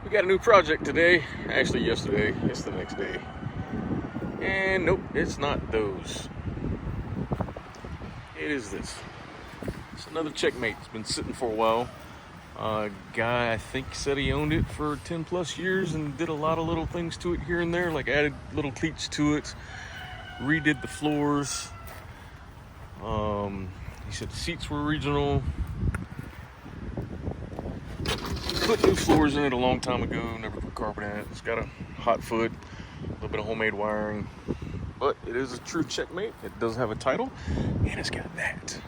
We got a new project today, actually yesterday, it's the next day. And nope, it's not those. It is this. It's another Checkmate. It's been sitting for a while. A guy, I think, said he owned it for 10 plus years and did a lot of little things to it here and there, like added little cleats to it, redid the floors. He said the seats were original. Put new floors in it a long time ago, never put carpet in it. It's got a hot foot, a little bit of homemade wiring, but it is a true Checkmate. It does have a title, and it's got that.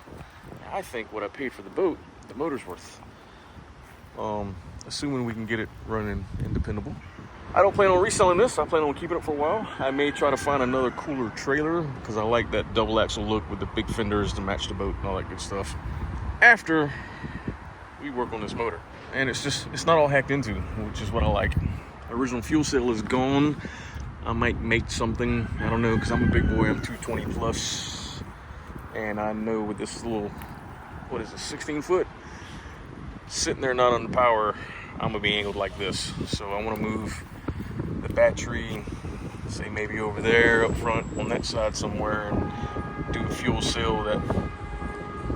I think what I paid for the boat, the motor's worth. Assuming we can get it running and dependable. I don't plan on reselling this. I plan on keeping it for a while. I may try to find another cooler trailer because I like that double axle look with the big fenders to match the boat and all that good stuff. After we work on this motor. And it's not all hacked into, which is what I like. Original fuel cell is gone. I might make something, I don't know, because I'm a big boy, I'm 220 plus. And I know with this little, what is it, 16 foot? Sitting there not on the power, I'm gonna be angled like this. So I wanna move the battery, say maybe over there up front on that side somewhere, and do a fuel cell that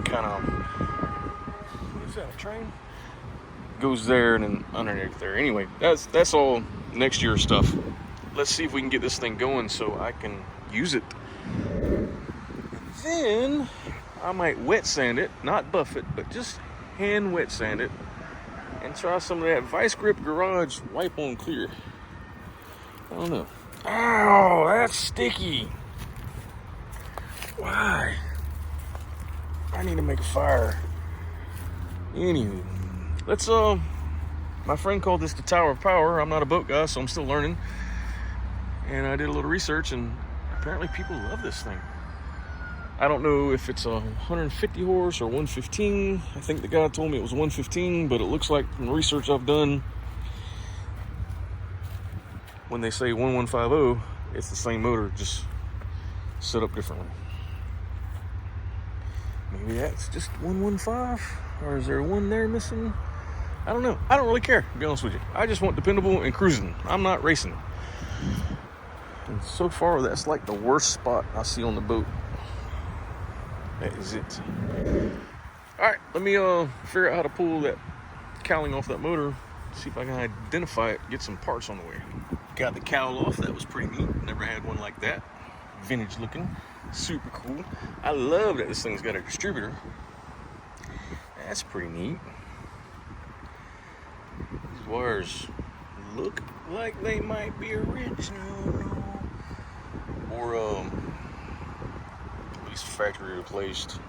kind of, what is that, a train? Goes there and then underneath there. Anyway, that's all next year stuff. Let's see if we can get this thing going so I can use it. And then I might wet sand it, not buff it, but just hand wet sand it and try some of that Vice Grip Garage wipe on clear. I don't know. Ow, that's sticky. Why? I need to make a fire. Anywho. Let's, my friend called this the Tower of Power. I'm not a boat guy, so I'm still learning. And I did a little research, and apparently people love this thing. I don't know if it's a 150 horse or 115. I think the guy told me it was 115, but it looks like from the research I've done, when they say 1150, it's the same motor, just set up differently. Maybe that's just 115, or is there one there missing? I don't know. I don't really care, to be honest with you. I just want dependable and cruising. I'm not racing. And so far, that's like the worst spot I see on the boat. That is it. All right, let me figure out how to pull that cowling off that motor. See if I can identify it, get some parts on the way. Got the cowl off. That was pretty neat. Never had one like that. Vintage looking. Super cool. I love that this thing's got a distributor. That's pretty neat. These wires look like they might be original, or at least factory replaced.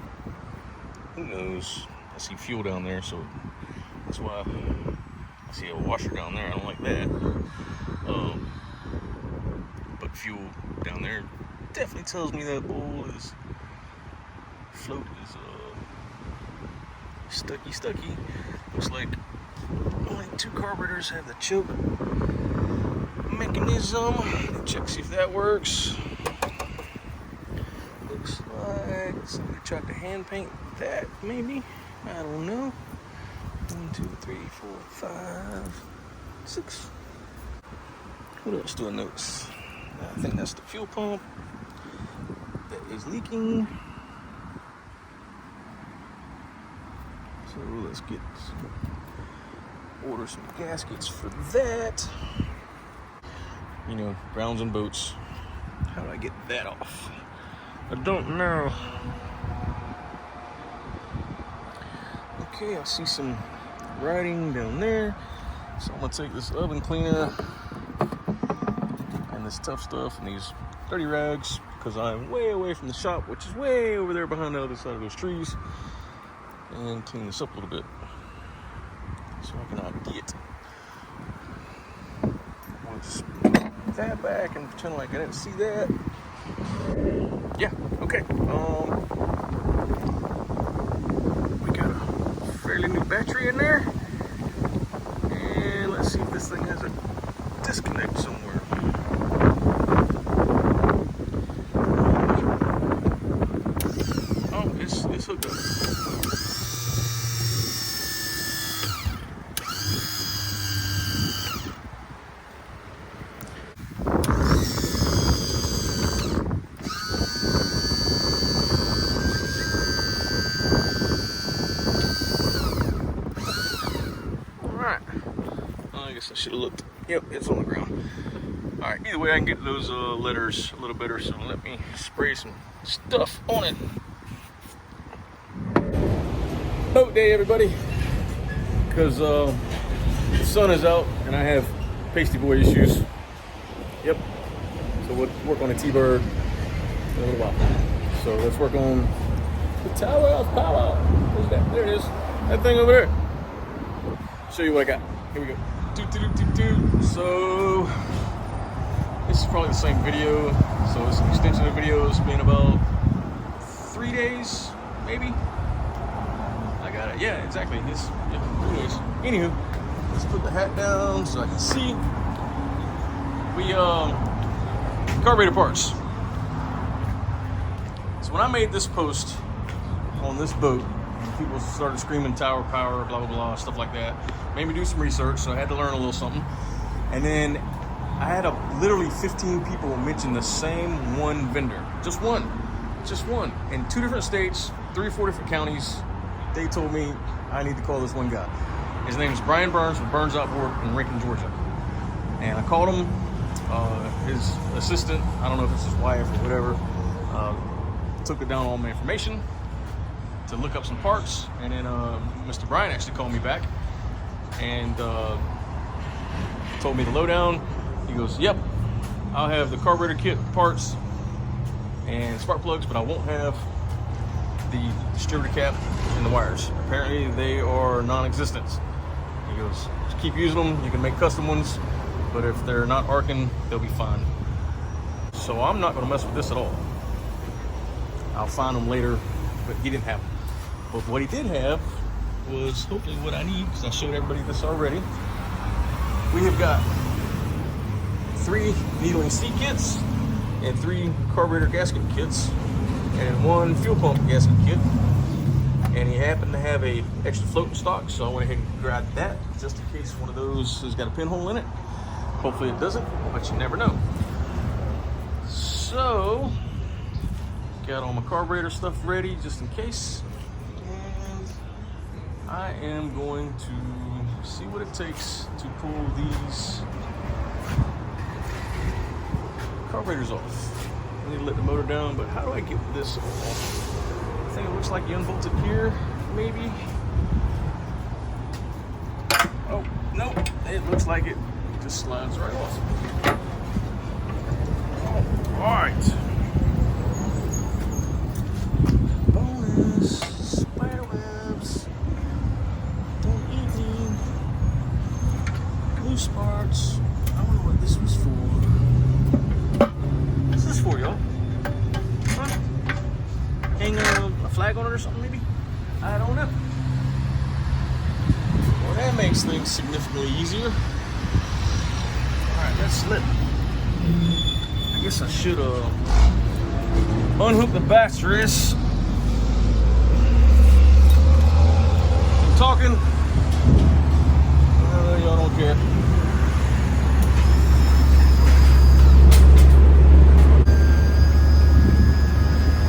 Who knows? I see fuel down there, so that's why I see a washer down there. I don't like that. But fuel down there definitely tells me that bowl is float is stucky. Looks like only two carburetors have the choke mechanism. Check see if that works. Looks like somebody tried to hand paint that, maybe. I don't know. 1, 2, 3, 4, 5, 6. What else do I notice? I think that's the fuel pump that is leaking. So let's order some gaskets for that. You know, grounds and boats. How do I get that off? I don't know. Okay, I see some writing down there. So I'm gonna take this oven cleaner and this tough stuff and these dirty rags, because I'm way away from the shop, which is way over there behind the other side of those trees, and clean this up a little bit so I can ID it. I'll just put that back and pretend like I didn't see that. Yeah, okay. We got a fairly new battery in there, and let's see if this thing has a disconnect somewhere. Oh, it's hooked up. I guess I should have looked. Yep, it's on the ground. All right, either way, I can get those letters a little better, so let me spray some stuff on it. Boat day, everybody. Because the sun is out and I have pasty boy issues. Yep. So we'll work on a T-bird in a little while. So let's work on the tower of power. Where's that? There it is. That thing over there. Show you what I got. Here we go. So this is probably the same video. So it's an extension of the video. It's been about 3 days, maybe. I got it. Yeah, exactly. It's 3 days. Anywho, let's put the hat down so I can see. We carburetor parts. So when I made this post on this boat, people started screaming tower power, blah blah blah, stuff like that. Made me do some research, so I had to learn a little something. And then I had literally 15 people mention the same one vendor, just one, in 2 different states, 3 or 4 different counties. They told me I need to call this one guy. His name is Brian Burns from Burns Outboard in Rankin, Georgia. And I called him. His assistant, I don't know if it's his wife or whatever, took it down all my information to look up some parts, and then Mr. Brian actually called me back and told me the lowdown. He goes, yep, I'll have the carburetor kit parts and spark plugs, but I won't have the distributor cap and the wires. Apparently they are non-existent. He goes, just keep using them, you can make custom ones, but if they're not arcing, they'll be fine. So I'm not gonna mess with this at all. I'll find them later, but he didn't have them. But what he did have was hopefully what I need, because I showed everybody this already. We have got 3 needling seat kits and 3 carburetor gasket kits and 1 fuel pump gasket kit. And he happened to have a extra float in stock, so I went ahead and grabbed that just in case one of those has got a pinhole in it. Hopefully it doesn't, but you never know. So, got all my carburetor stuff ready just in case. And I am going to see what it takes to pull these carburetors off. I need to let the motor down, but how do I get this off? I think it looks like you unbolted here, maybe. Oh, no, it looks like it just slides right off. All right. Bonus spider webs. Don't eat me. Loose parts. I wonder what this was for. What's this for, y'all? Huh? Hang a flag on it or something, maybe? I don't know. Well, that makes things significantly easier. Alright, let's slip. I guess I should unhook the batteries. I'm talking. Y'all don't care.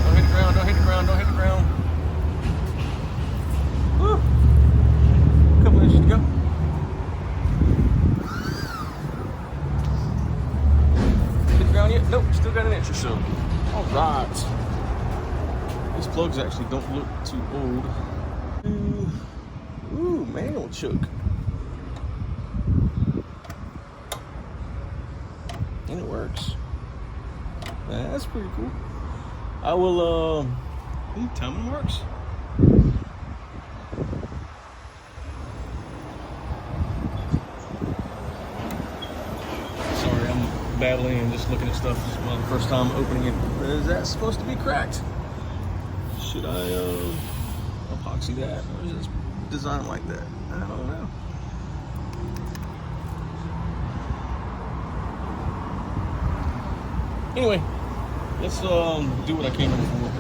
Don't hit the ground, don't hit the ground, don't hit the ground. Woo! Couple inches to go. Yet? Nope, still got an inch or so. All right. These plugs actually don't look too old. Ooh, manual choke. And it works. That's pretty cool. I will, timing works. Babbling and just looking at stuff. This is the first time opening it. Is that supposed to be cracked? Should I epoxy that, or is it designed like that? I don't know. Anyway, let's do what I came in for.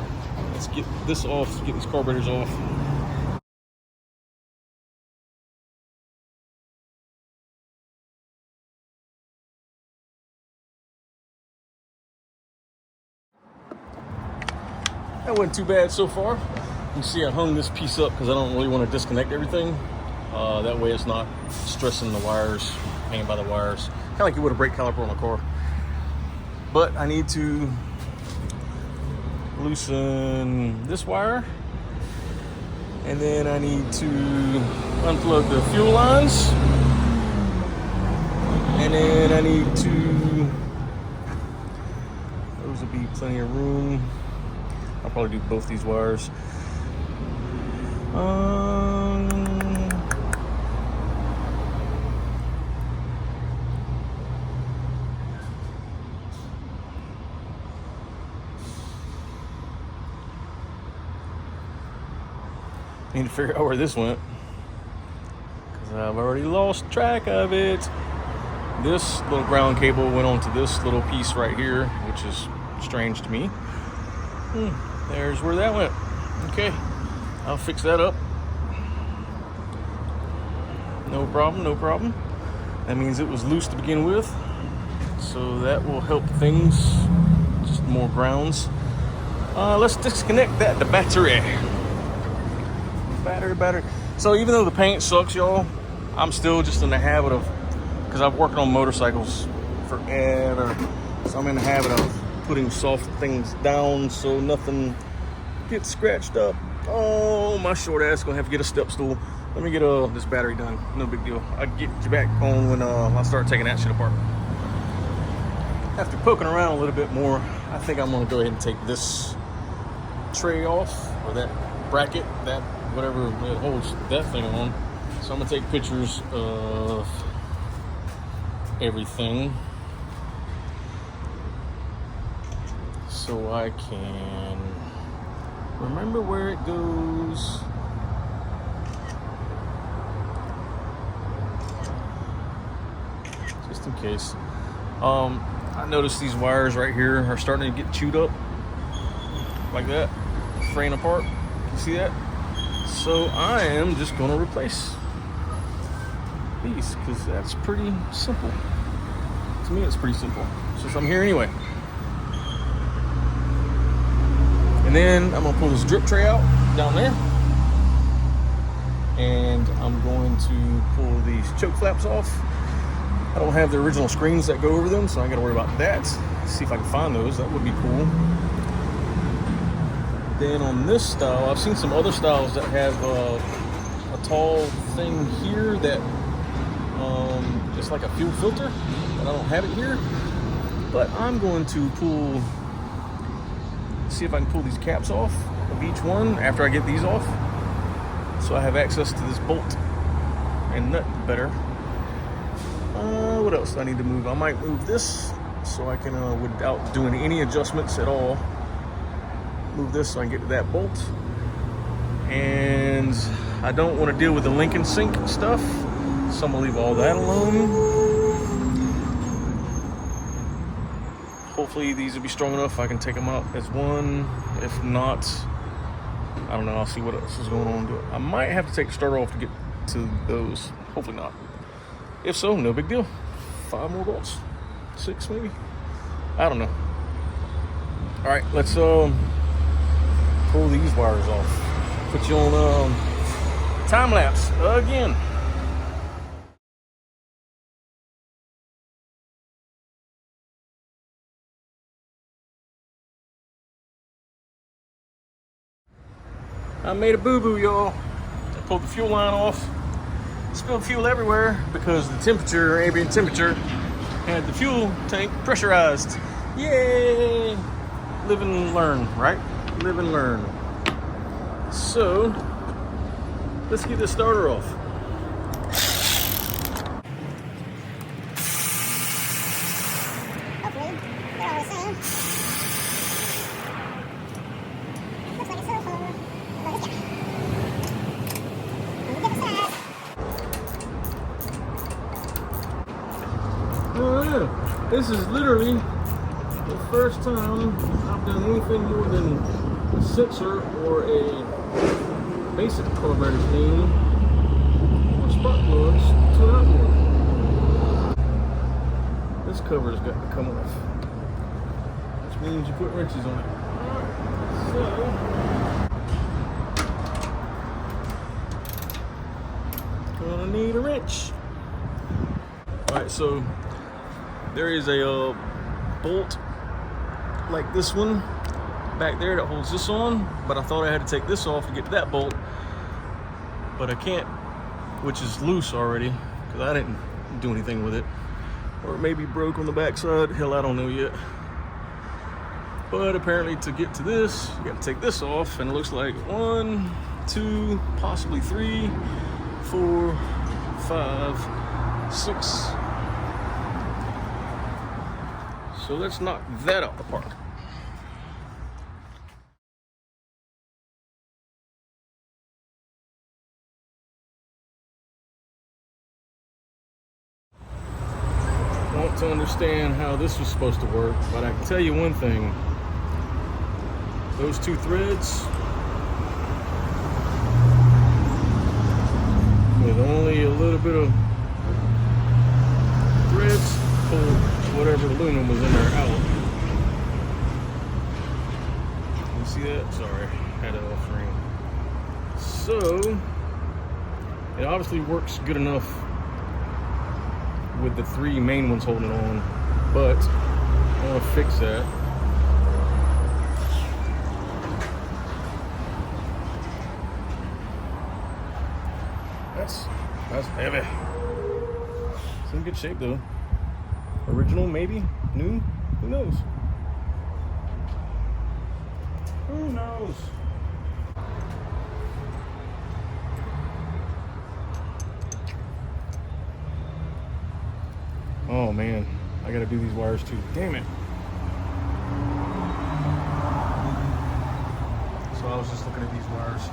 Let's get this off, get these carburetors off. That wasn't too bad so far. You can see I hung this piece up because I don't really want to disconnect everything. That way it's not stressing the wires, hanging by the wires, kind of like you would a brake caliper on a car. But I need to loosen this wire, and then I need to unplug the fuel lines, and then I need to, those will be plenty of room. I'll probably do both these wires. Need to figure out where this went, because I've already lost track of it. This little ground cable went onto this little piece right here, which is strange to me. There's where that went. Okay, I'll fix that up. No problem, no problem. That means it was loose to begin with, so that will help things. Just more grounds. Let's disconnect the battery. Battery. So even though the paint sucks, y'all, I'm still just in the habit of, because I've worked on motorcycles forever, so I'm in the habit of putting soft things down so nothing gets scratched up. Oh, my short ass gonna have to get a step stool. Let me get this battery done. No big deal. I'll get you back on when I start taking that shit apart. After poking around a little bit more, I think I'm gonna go ahead and take this tray off, or that bracket, that whatever it holds that thing on. So I'm gonna take pictures of everything so I can remember where it goes. Just in case. I noticed these wires right here are starting to get chewed up like that, fraying apart. You see that? So I am just gonna replace these, because that's pretty simple. To me, it's pretty simple, since I'm here anyway. And then I'm gonna pull this drip tray out down there, and I'm going to pull these choke flaps off. I don't have the original screens that go over them, so I gotta worry about that. See if I can find those. That would be cool. Then on this style, I've seen some other styles that have a tall thing here that it's like a fuel filter, but I don't have it here. But I'm going to see if I can pull these caps off of each one after I get these off, so I have access to this bolt and nut better. What else do I need to move? I might move this so I can, without doing any adjustments at all, move this so I can get to that bolt. And I don't want to deal with the link and sync stuff, so I'm gonna leave all that alone. Hopefully these will be strong enough I can take them out as one. If not, I don't know, I'll see what else is going on. I might have to take the starter off to get to those. Hopefully not. If so, no big deal. 5 more bolts, 6 maybe, I don't know. All right, let's pull these wires off. Put you on time lapse again. I made a boo-boo, y'all. I pulled the fuel line off. Spilled fuel everywhere because the temperature, ambient temperature, had the fuel tank pressurized. Yay! Live and learn, right? Live and learn. So, let's get this starter off. Hopefully, they're all the same. Looks like it's so full. But yeah. On the different side. Oh yeah, this is literally the first time I've done anything more than a sensor or a basic carburetor clean or spark plugs to an outboard. This cover's got to come off, which means you put wrenches on it. Alright, so gonna need a wrench. All right, so there is a bolt like this one back there that holds this on, but I thought I had to take this off to get to that bolt, but I can't, which is loose already because I didn't do anything with it. Or it may be broke on the backside. Hell, I don't know yet. But apparently to get to this, you gotta take this off, and it looks like 1, 2, possibly 3, 4, 5, 6. So let's knock that out the park. Want to understand how this was supposed to work, but I can tell you one thing. Those 2 threads, with only a little bit of threads, pull whatever aluminum was in there out. You see that? Sorry, had it off screen. So it obviously works good enough with the 3 main ones holding on, but I want to fix that. That's heavy. It's in good shape though. Original, maybe? New? Who knows? Who knows? Oh man, I gotta do these wires too. Damn it. So I was just looking at these wires.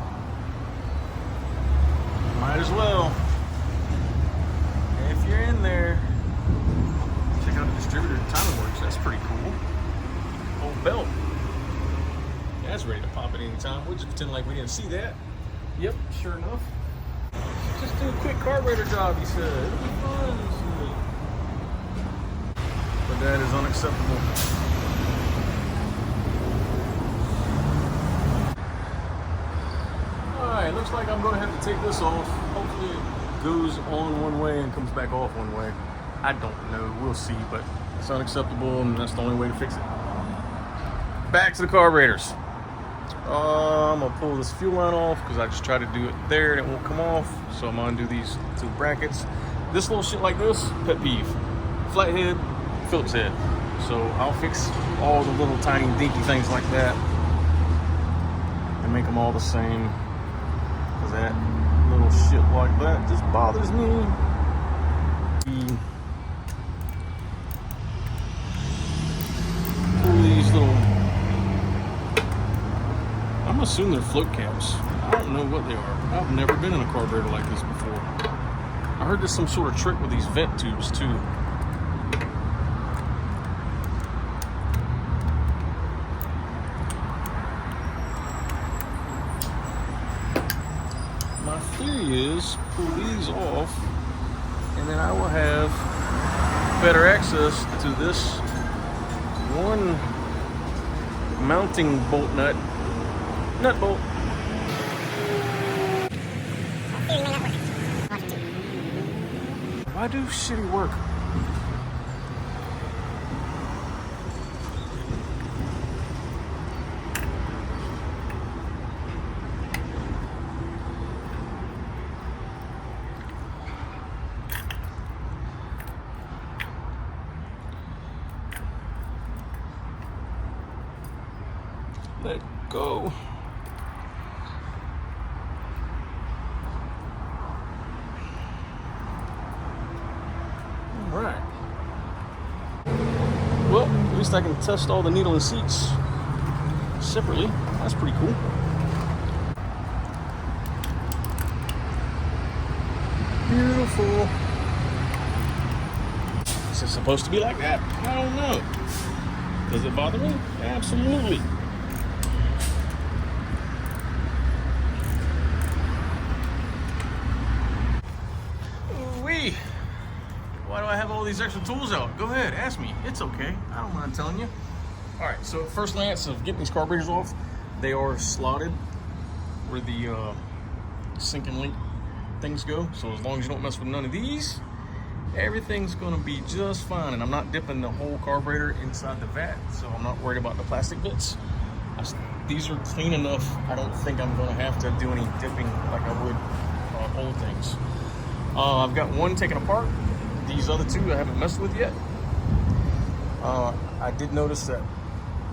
Might as well. If you're in there, check out the distributor timing works. That's pretty cool. Old belt. Yeah, that's ready to pop at any time. We'll just pretend like we didn't see that. Yep, sure enough. Just do a quick carburetor job, he said. It'll be fun. But that is unacceptable. Alright, looks like I'm going to have to take this off. Hopefully it goes on one way and comes back off one way. I don't know, we'll see, but it's unacceptable and that's the only way to fix it. Back to the carburetors. I'm going to pull this fuel line off because I just tried to do it there and it won't come off. So I'm going to do these 2 brackets. This little shit like this, pet peeve. Flathead, Phillips head. So I'll fix all the little tiny dinky things like that and make them all the same, because that little shit like that just bothers me. Pull these little, I'm assuming they're float caps. I don't know what they are. I've never been in a carburetor like this before. I heard there's some sort of trick with these vent tubes too. My theory is pull these off and then I will have better access to this one mounting bolt nut bolt. Why do shitty work? Let go. All right. Well, at least I can test all the needle and seats separately. That's pretty cool. Beautiful. Is it supposed to be like that? I don't know. Does it bother me? Absolutely. Why do I have all these extra tools out? Go ahead, ask me. It's okay. I don't mind telling you. All right, so first glance of getting these carburetors off, they are slotted where the sink and leak things go. So as long as you don't mess with none of these, everything's gonna be just fine. And I'm not dipping the whole carburetor inside the vat, so I'm not worried about the plastic bits. These are clean enough. I don't think I'm gonna have to do any dipping like I would old things. I've got one taken apart. These other two I haven't messed with yet. I did notice that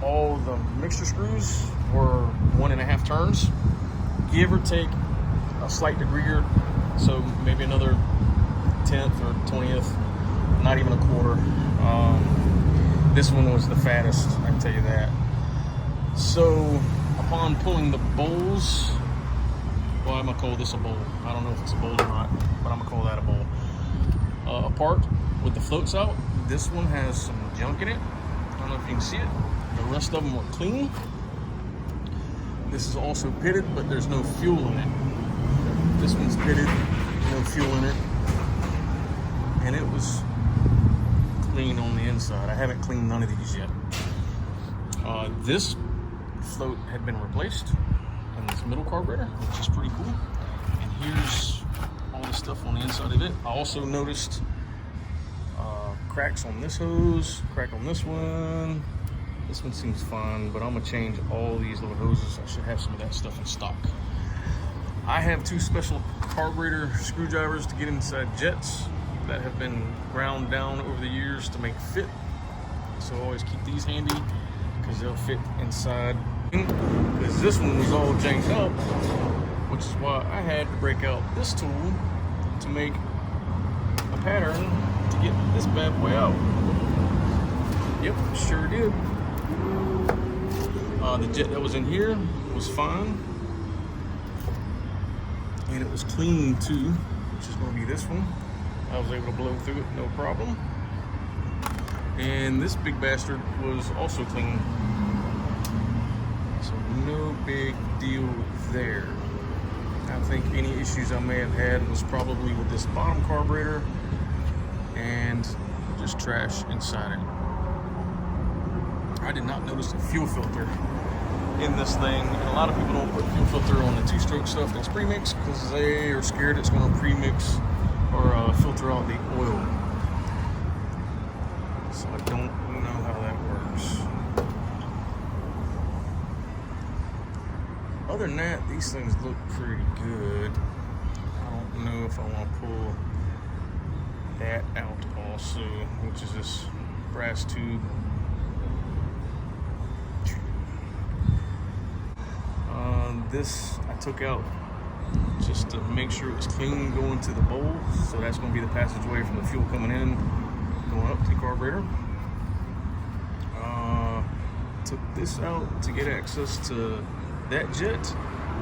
all the mixture screws were 1.5 turns, give or take a slight degree, or so maybe another 10th or 20th, not even a quarter. This one was the fattest, I can tell you that. So upon pulling the bowls, well, I'm gonna call this a bowl. I don't know if it's a bowl or not, but I'm gonna call that a bowl. Apart with the floats out, this one has some junk in it. I don't know if you can see it. The rest of them are clean. This is also pitted, but there's no fuel in it. This one's pitted, no fuel in it. And it was clean on the inside. I haven't cleaned none of these yet. This float had been replaced in this middle carburetor, which is pretty cool. And here's all the stuff on the inside of it. I also noticed cracks on this hose, crack on this one. This one seems fine, but I'm gonna change all these little hoses. I should have some of that stuff in stock. I have 2 special carburetor screwdrivers to get inside jets that have been ground down over the years to make fit. So always keep these handy because they'll fit inside. Because this one was all janked up, which is why I had to break out this tool to make a pattern to get this bad boy out. Yep, sure did. The jet that was in here was fine. And it was clean too, which is gonna be this one. I was able to blow through it, no problem. And this big bastard was also clean. So no big deal there. I think any issues I may have had was probably with this bottom carburetor and just trash inside it. I did not notice the fuel filter in this thing. And a lot of people don't put fuel filter on the 2-stroke stuff that's premix because they are scared it's going to premix or filter out the oil. So I don't know how that works. Other than that, these things look pretty good. I don't know if I want to pull that out also, which is this brass tube. This I took out just to make sure it was clean going to the bowl. So that's going to be the passageway from the fuel coming in, going up to the carburetor. Took this out to get access to that jet,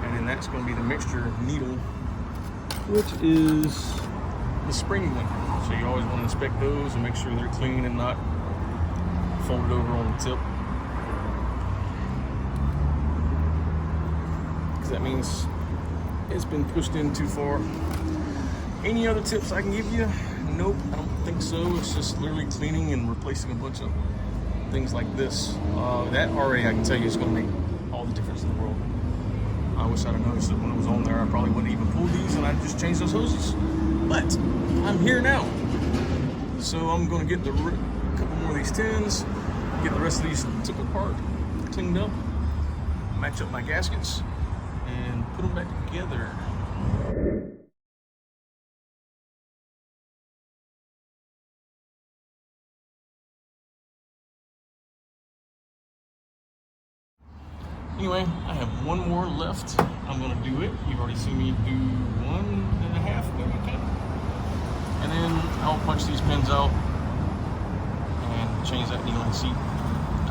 and then that's going to be the mixture needle, which is the spring one. So you always want to inspect those and make sure they're clean and not folded over on the tip. That means it's been pushed in too far. Any other tips I can give you? Nope, I don't think so. It's just literally cleaning and replacing a bunch of things like this. That already I can tell you is going to make all the difference in the world. I wish I'd have noticed it when it was on there. I probably wouldn't even pull these and I'd just change those hoses. But I'm here now. So I'm going to get a couple more of these tins, get the rest of these took apart, cleaned up, match up my gaskets, and put them back together. Anyway, I have one more left. I'm gonna do it. You've already seen me do 1.5, maybe, okay. And then I'll punch these pins out and change that needle in the seat.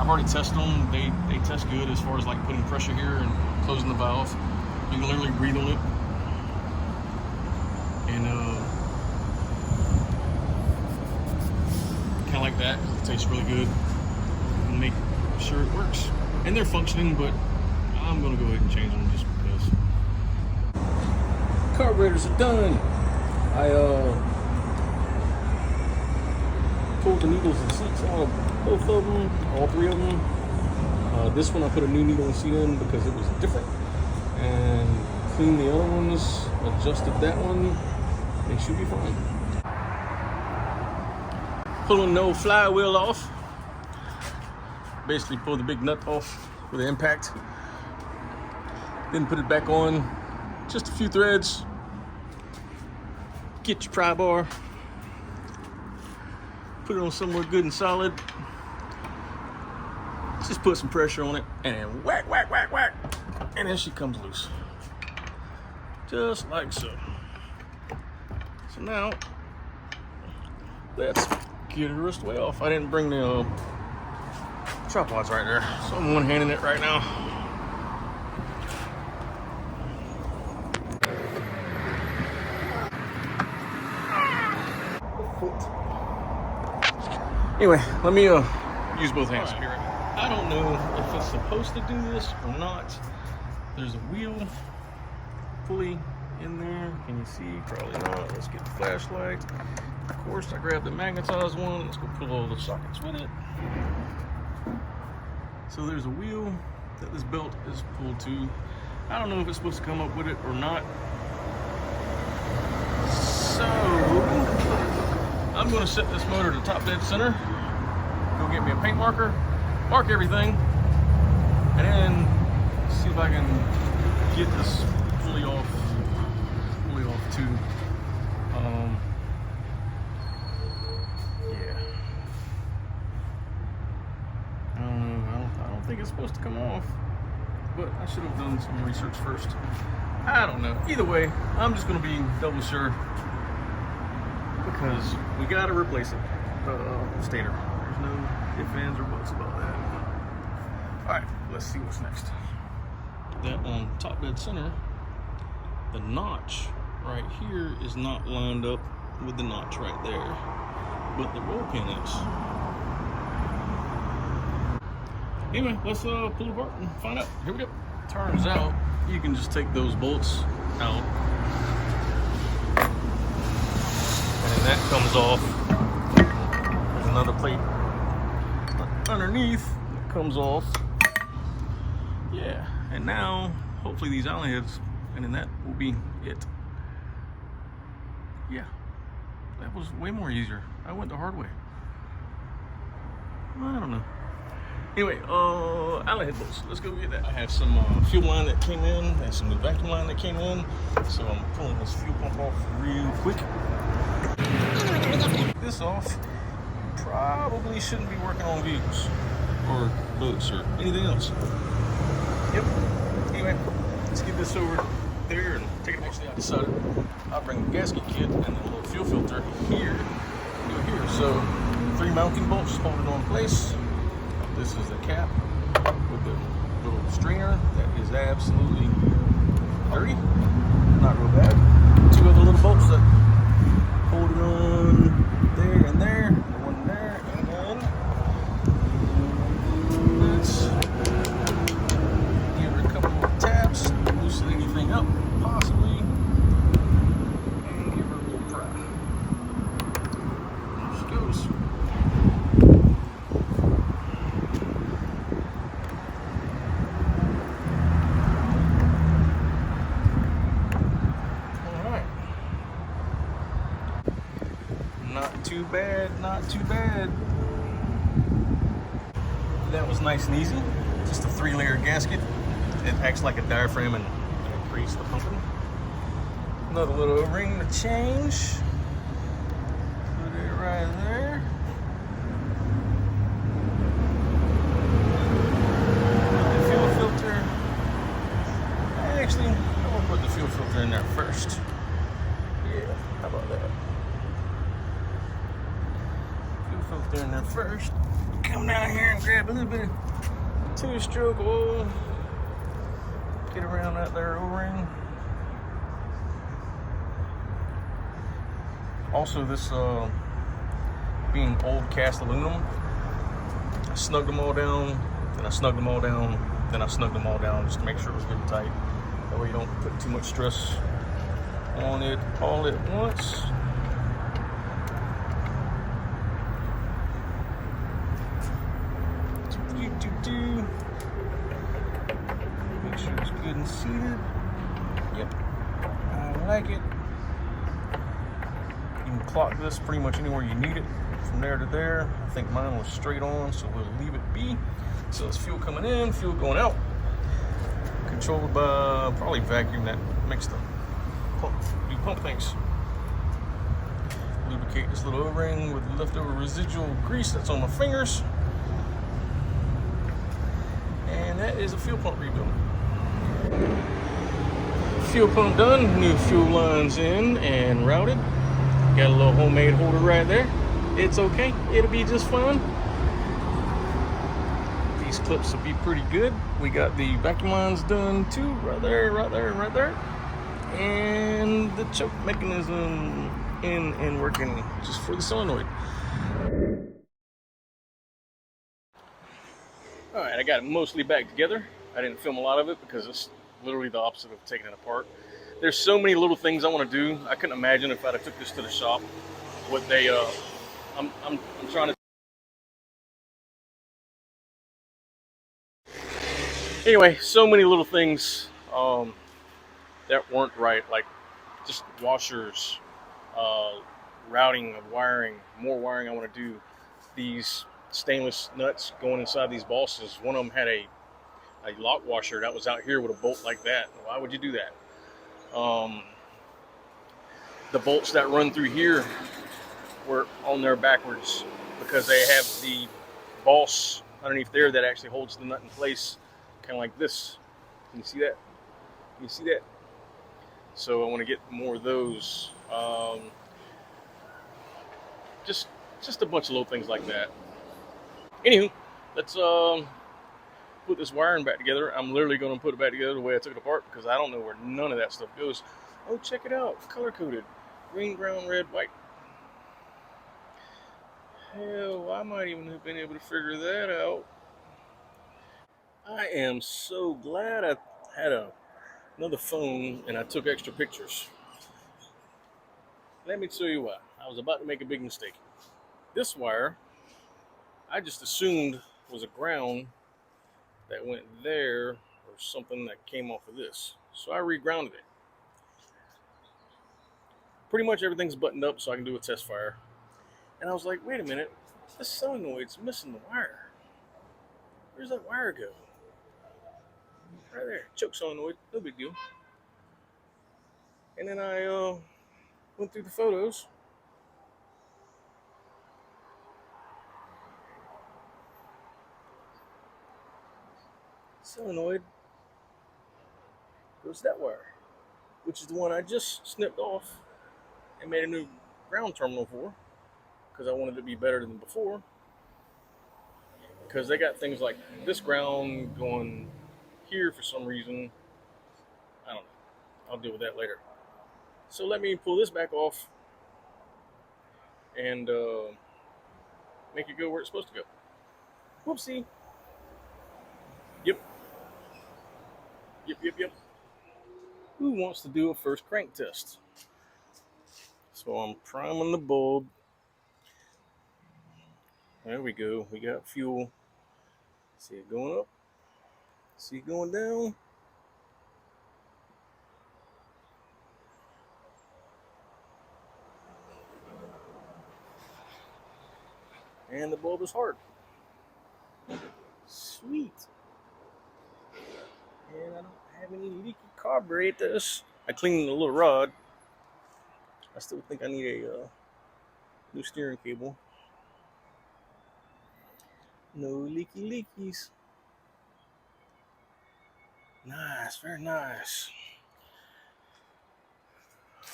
I've already tested them. They test good as far as like putting pressure here and closing the valve. You can literally breathe on it. And kind of like that. It tastes really good. And make sure it works. And they're functioning, but I'm gonna go ahead and change them just because. Carburetors are done. I pulled the needles and seats out of both of them, all 3 of them. This one I put a new needle and seat in because it was different, and cleaned the other ones adjusted that one, they should be fine. Pulling the old flywheel off. Basically pull the big nut off with the impact. Then put it back on, just a few threads. Get your pry bar. Put it on somewhere good and solid. Just put some pressure on it and then whack, whack, whack, whack. And then she comes loose. Just like so. So now, let's get her rest way off. I didn't bring the tripods right there, so I'm one-handing it right now. Anyway, let me use both hands. Right. I don't know if it's supposed to do this or not. There's a wheel pulley in there. Can you see? Probably not. Let's get the flashlight. Of course, I grabbed the magnetized one. Let's go pull all the sockets with it. So there's a wheel that this belt is pulled to. I don't know if it's supposed to come up with it or not. So I'm going to set this motor to top dead center. Go get me a paint marker, mark everything, and then see if I can get this fully off too. Yeah. I don't know. I don't think it's supposed to come off, but I should have done some research first. I don't know. Either way, I'm just going to be double sure because we got to replace it. Stator. There's no ifs, ands, or buts about that. All right, let's see what's next. That on top dead center, the notch right here is not lined up with the notch right there, but the roll pin is. Anyway, let's pull it apart and find out. Here we go. Turns out you can just take those bolts out, and then that comes off. There's another plate underneath that comes off. Yeah, and now hopefully these Allen heads, and then that will be it. Yeah, that was way more easier. I went the hard way. I don't know. Anyway, Allen head bolts. Let's go get that. I have some fuel line that came in and some vacuum line that came in. So I'm pulling this fuel pump off real quick. This off. Probably shouldn't be working on vehicles or boats or anything else. Yep. Anyway, let's get this over there and take it. Actually, I decided I'll bring the gasket kit and the little fuel filter here. Go here. So 3 mounting bolts hold it on place. This is the cap with the little stringer that is absolutely dirty, not real bad. 2 other little bolts that hold it on there and there, the one there, and then let's give her a couple of taps, loosen anything up possibly, and give her a little pry. There she goes. Not too bad, not too bad. That was nice and easy. Just a 3-layer gasket. It acts like a diaphragm and it creates the pumping. Another little O-ring to change. Put it right there. Put the fuel filter. Actually, I'm gonna put the fuel filter in there first. Yeah, how about that? Filter in there first. Come down here and grab a little bit of 2-stroke oil. Get around that there O-ring. Also, this being old cast aluminum, I snugged them all down, then I snugged them all down, then I snugged them all down just to make sure it was good and tight. That way you don't put too much stress on it all at once. Make sure it's good and seated. Yep. like it. You can clock this pretty much anywhere you need it, from there to there. I think mine was straight on, so we'll leave it be. So it's fuel coming in, fuel going out. Controlled by probably vacuum that makes the pump things. Lubricate this little O-ring with leftover residual grease that's on my fingers. And that is a fuel pump rebuild. Fuel pump done, new fuel lines in and routed. Got a little homemade holder right there. It's okay, it'll be just fine. These clips will be pretty good. We got the vacuum lines done too, right there, right there, right there. And the choke mechanism in and working just for the solenoid. All right, I got it mostly back together. I didn't film a lot of it because it's literally the opposite of taking it apart. There's so many little things I want to do. I couldn't imagine if I'd have took this to the shop what they I'm trying to. Anyway, so many little things that weren't right, like just washers, routing of wiring, more wiring I want to do. These stainless nuts going inside these bosses. One of them had a lock washer that was out here with a bolt like that. Why would you do that? The bolts that run through here were on there backwards because they have the boss underneath there that actually holds the nut in place, kind of like this. Can you see that? Can you see that? So I want to get more of those. Just a bunch of little things like that. Anywho, let's put this wiring back together. I'm literally going to put it back together the way I took it apart because I don't know where none of that stuff goes. Oh, check it out. Color coded. Green, brown, red, white. Hell, I might even have been able to figure that out. I am so glad I had another phone and I took extra pictures. Let me tell you why. I was about to make a big mistake. This wire, I just assumed was a ground that went there or something that came off of this. So I regrounded it. Pretty much everything's buttoned up so I can do a test fire. And I was like, wait a minute, this solenoid's missing the wire. Where's that wire go? Right there, choke solenoid, no big deal. And then I went through the photos. Solenoid goes that wire, which is the one I just snipped off and made a new ground terminal for, because I wanted it to be better than before. Because they got things like this ground going here for some reason. I don't know. I'll deal with that later. So let me pull this back off and make it go where it's supposed to go. Whoopsie. Yep. Yep. Who wants to do a first crank test? So I'm priming the bulb. There we go. We got fuel. See it going up. See it going down. And the bulb is hard. Sweet. And I don't have any leaky carburetors. I cleaned the little rod. I still think I need a new steering cable. No leaky leakies. Nice, very nice.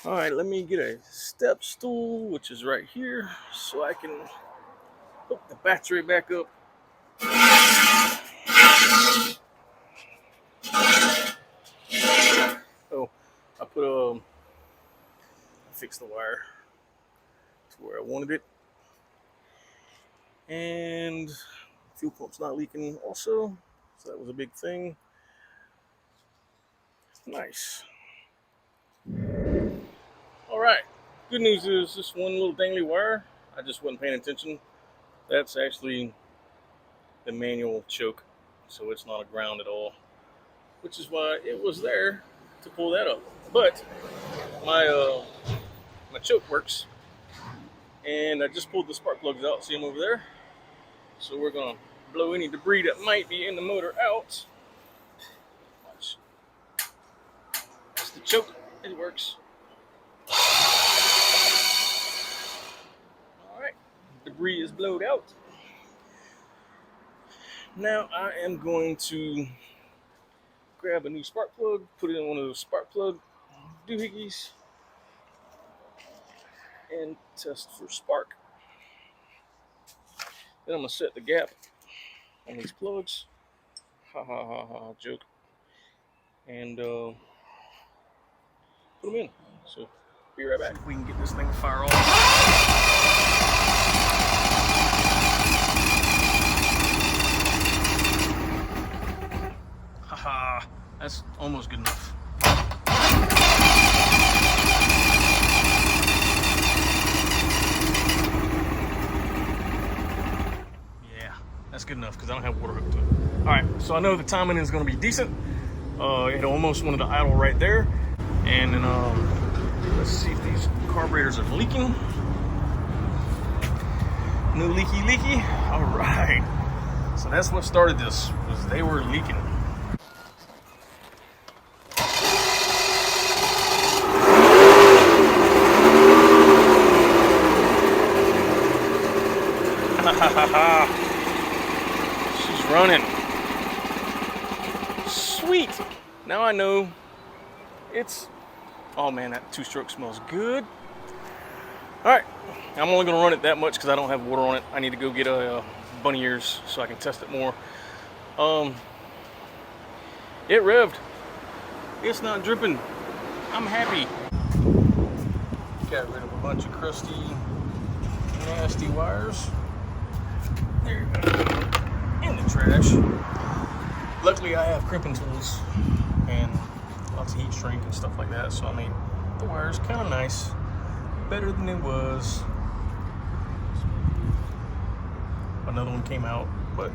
All right, let me get a step stool, which is right here, so I can hook the battery back up. Oh, I fixed the wire to where I wanted it. And fuel pump's not leaking also, so that was a big thing. Nice. All right, good news is this one little dangly wire, I just wasn't paying attention. That's actually the manual choke, so it's not a ground at all, which is why it was there to pull that up. But my choke works, and I just pulled the spark plugs out. See them over there? So we're gonna blow any debris that might be in the motor out. Watch. That's the choke. It works. All right, debris is blowed out. Now I am going to grab a new spark plug, put it in one of those spark plug doohickeys, and test for spark. Then I'm gonna set the gap on these plugs. Ha ha ha ha, joke. And put them in. So be right back. If we can get this thing to fire off. Haha, that's almost good enough. Yeah, that's good enough because I don't have water hooked to it. All right, so I know the timing is going to be decent. It almost wanted to idle right there. And then let's see if these carburetors are leaking. No leaky. All right. So that's what started this, was they were leaking. She's running. Sweet. Now I know it's, oh man, that two-stroke smells good. All right, I'm only gonna run it that much because I don't have water on it. I need to go get a bunny ears so I can test it more. It revved. It's not dripping. I'm happy. Got rid of a bunch of crusty, nasty wires. There you go. In the trash. Luckily, I have crimping tools and lots of heat shrink and stuff like that, so I made the wires kind of nice, better than it was. Another one came out, but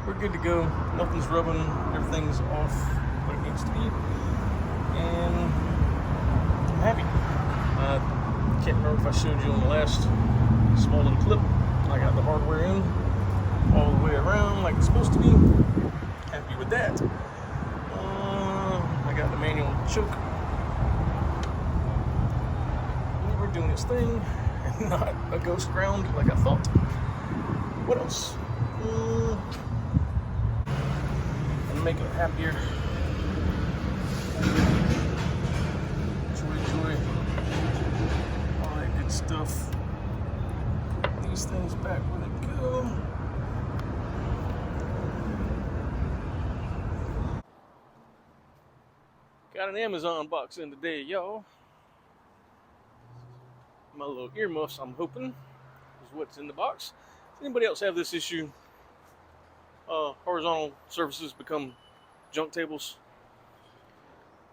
we're good to go. Nothing's rubbing, everything's off what it needs to be, and I'm happy. I can't remember if I showed you on the last small little clip. I got the hardware in all the way around like it's supposed to be. Happy with that. I got the manual choke. We're doing its thing, and not a ghost ground like I thought. What else? And make it happier. Joy. All that good stuff. Put these things back where they go. Got an Amazon box in today, y'all. My little earmuffs, I'm hoping, is what's in the box. Does anybody else have this issue? Horizontal surfaces become junk tables?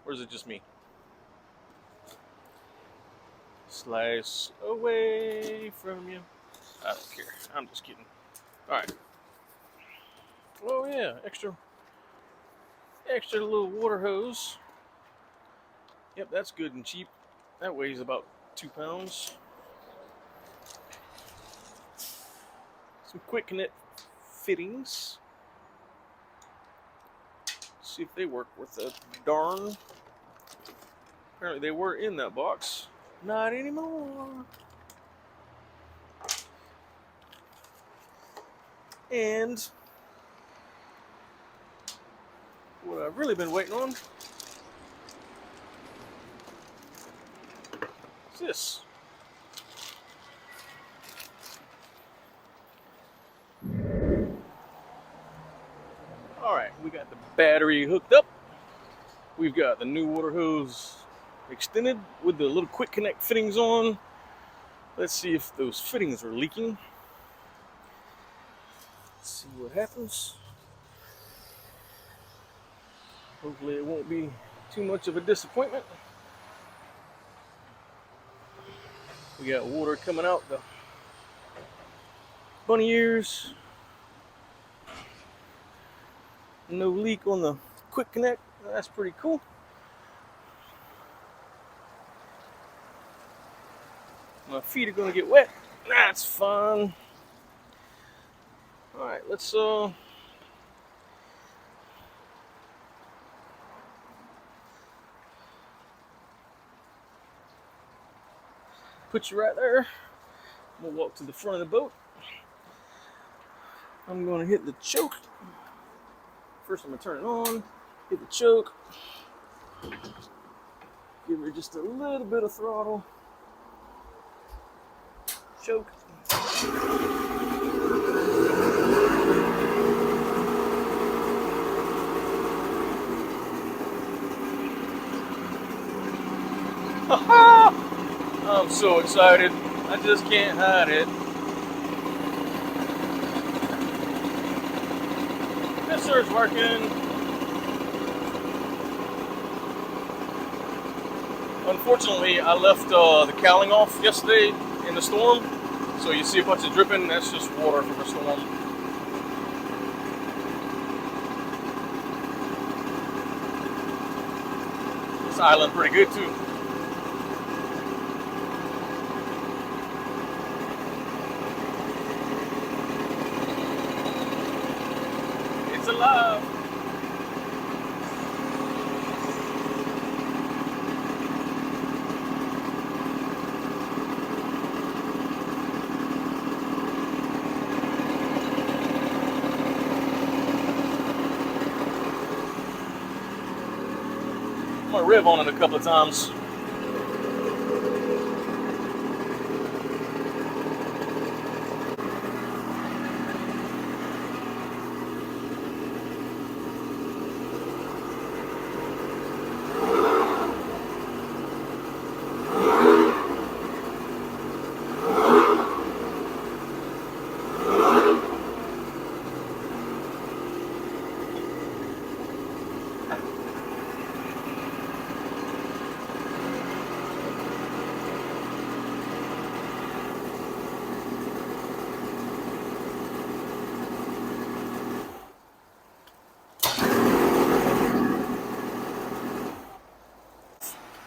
Or is it just me? Slice away from you. I don't care. I'm just kidding. Alright. Oh yeah, extra little water hose. Yep, that's good and cheap. That weighs about 2 pounds. Some quick connect fittings. See if they work worth a darn. Apparently they were in that box. Not anymore. And what I've really been waiting on is this. Alright, we got the battery hooked up. We've got the new water hose extended with the little quick connect fittings on. Let's see if those fittings are leaking. Let's see what happens. Hopefully it won't be too much of a disappointment. We got water coming out the bunny ears. No leak on the quick connect. That's pretty cool. My feet are gonna get wet. That's fun. All right, let's put you right there. We'll walk to the front of the boat. I'm gonna hit the choke. First, I'm gonna turn it on. Hit the choke. Give her just a little bit of throttle. Choke. I'm so excited. I just can't hide it. This is working. Unfortunately, I left the cowling off yesterday in the storm. So you see a bunch of dripping. That's just water from the storm. This island pretty good too. It's alive. I'm gonna rev on it a couple of times.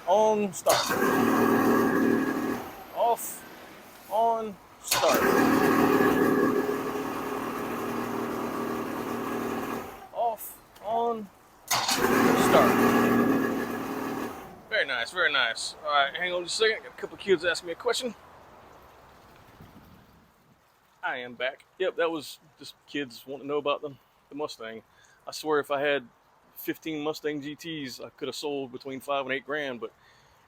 On, start. Off, on, start. Off, on, start. Very nice, very nice. All right, hang on just a second. Got a couple of kids asking me a question. I am back. Yep, that was just kids wanting to know about the Mustang. I swear if I had 15 Mustang GTs, I could have sold between $5,000 and $8,000, but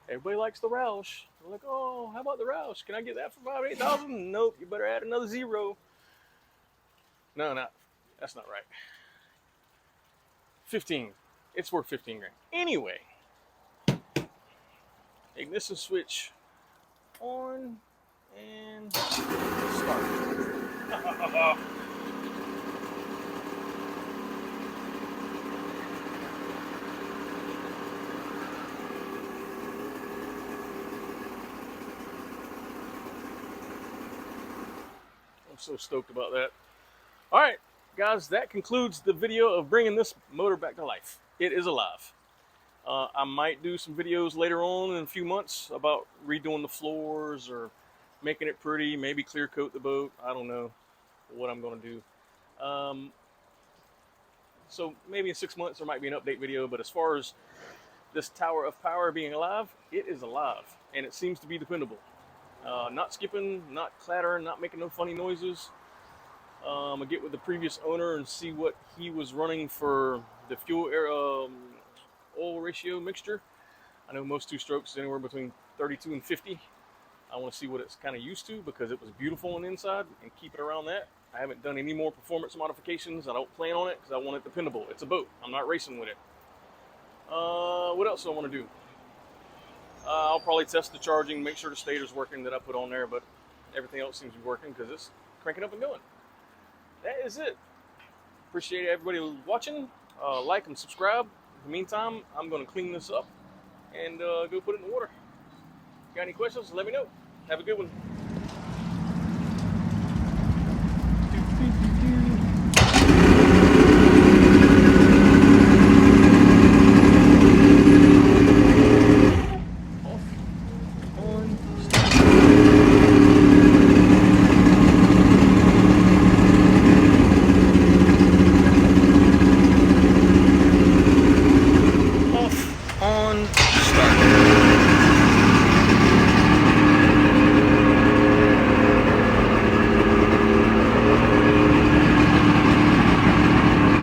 everybody likes the Roush. They're like, oh, how about the Roush? Can I get that for $5,000, $8,000? Nope, you better add another zero. No, that's not right. 15. It's worth $15,000. Anyway, ignition switch on and start. I'm so stoked about that. All right, guys, that concludes the video of bringing this motor back to life. It is alive. I might do some videos later on in a few months about redoing the floors or making it pretty, maybe clear coat the boat. I don't know what I'm going to do. So maybe in 6 months there might be an update video, but as far as this Tower of Power being alive, it is alive, and it seems to be dependable. Not skipping, not clattering, not making no funny noises. I'll get with the previous owner and see what he was running for the fuel air oil ratio mixture. I know most two-strokes is anywhere between 32 and 50. I want to see what it's kind of used to because it was beautiful on the inside and keep it around that. I haven't done any more performance modifications. I don't plan on it because I want it dependable. It's a boat. I'm not racing with it. What else do I want to do? I'll probably test the charging, make sure the stator's working that I put on there, but everything else seems to be working because it's cranking up and going. That is it. Appreciate everybody watching. Like and subscribe. In the meantime, I'm going to clean this up and go put it in the water. Got any questions? Let me know. Have a good one.